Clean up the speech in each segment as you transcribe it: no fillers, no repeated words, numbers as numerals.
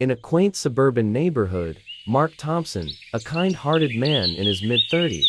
In a quaint suburban neighborhood, Mark Thompson, a kind-hearted man in his mid-30s,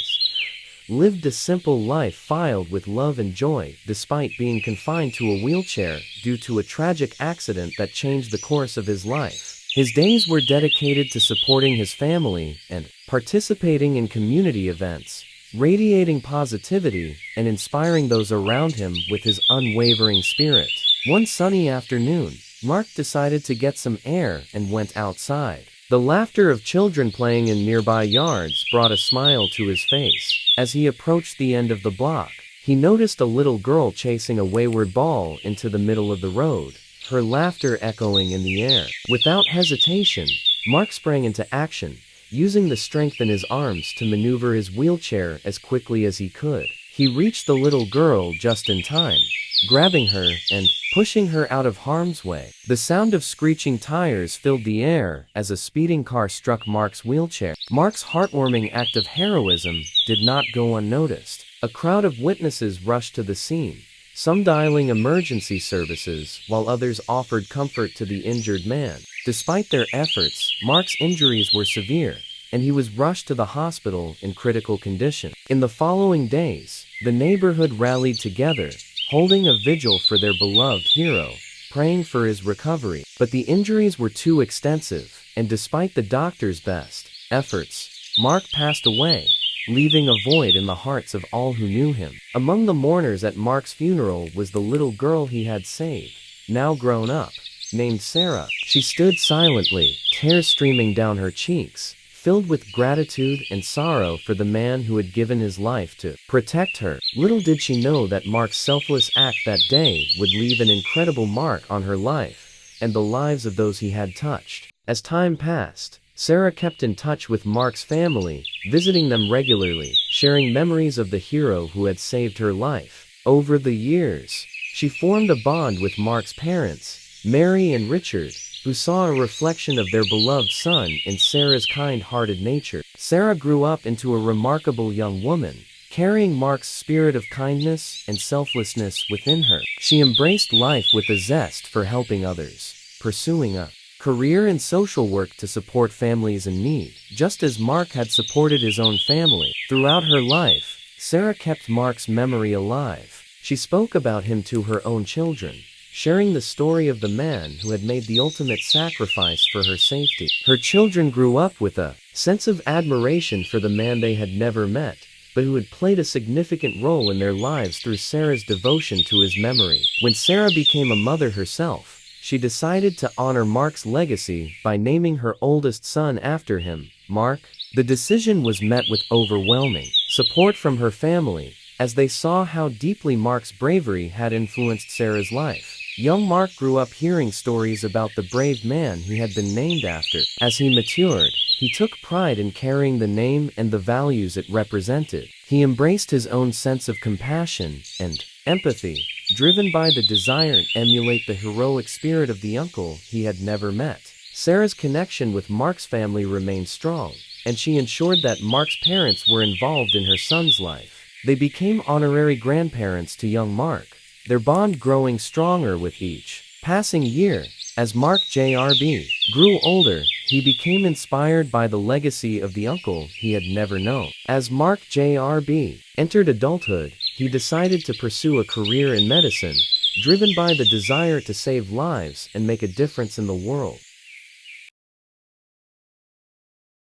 lived a simple life filled with love and joy despite being confined to a wheelchair due to a tragic accident that changed the course of his life. His days were dedicated to supporting his family and participating in community events, radiating positivity and inspiring those around him with his unwavering spirit. One sunny afternoon, Mark decided to get some air and went outside. The laughter of children playing in nearby yards brought a smile to his face. As he approached the end of the block, he noticed a little girl chasing a wayward ball into the middle of the road, her laughter echoing in the air. Without hesitation, Mark sprang into action, using the strength in his arms to maneuver his wheelchair as quickly as he could. He reached the little girl just in time, grabbing her and pushing her out of harm's way. The sound of screeching tires filled the air as a speeding car struck Mark's wheelchair. Mark's heartwarming act of heroism did not go unnoticed. A crowd of witnesses rushed to the scene, some dialing emergency services while others offered comfort to the injured man. Despite their efforts, Mark's injuries were severe, and he was rushed to the hospital in critical condition. In the following days, the neighborhood rallied together, holding a vigil for their beloved hero, praying for his recovery. But the injuries were too extensive, and despite the doctor's best efforts, Mark passed away, leaving a void in the hearts of all who knew him. Among the mourners at Mark's funeral was the little girl he had saved, now grown up, named Sarah. She stood silently, tears streaming down her cheeks, filled with gratitude and sorrow for the man who had given his life to protect her. Little did she know that Mark's selfless act that day would leave an incredible mark on her life and the lives of those he had touched. As time passed, Sarah kept in touch with Mark's family, visiting them regularly, sharing memories of the hero who had saved her life. Over the years, she formed a bond with Mark's parents, Mary and Richard, who saw a reflection of their beloved son in Sarah's kind-hearted nature. Sarah grew up into a remarkable young woman, carrying Mark's spirit of kindness and selflessness within her. She embraced life with a zest for helping others, pursuing a career in social work to support families in need, just as Mark had supported his own family. Throughout her life, Sarah kept Mark's memory alive. She spoke about him to her own children, sharing the story of the man who had made the ultimate sacrifice for her safety. Her children grew up with a sense of admiration for the man they had never met, but who had played a significant role in their lives through Sarah's devotion to his memory. When Sarah became a mother herself, she decided to honor Mark's legacy by naming her oldest son after him, Mark. The decision was met with overwhelming support from her family, as they saw how deeply Mark's bravery had influenced Sarah's life. Young Mark grew up hearing stories about the brave man he had been named after. As he matured, he took pride in carrying the name and the values it represented. He embraced his own sense of compassion and empathy, driven by the desire to emulate the heroic spirit of the uncle he had never met. Sarah's connection with Mark's family remained strong, and she ensured that Mark's parents were involved in her son's life. They became honorary grandparents to young Mark, their bond growing stronger with each passing year. As Mark Jr. grew older, he became inspired by the legacy of the uncle he had never known. As Mark Jr. entered adulthood, he decided to pursue a career in medicine, driven by the desire to save lives and make a difference in the world.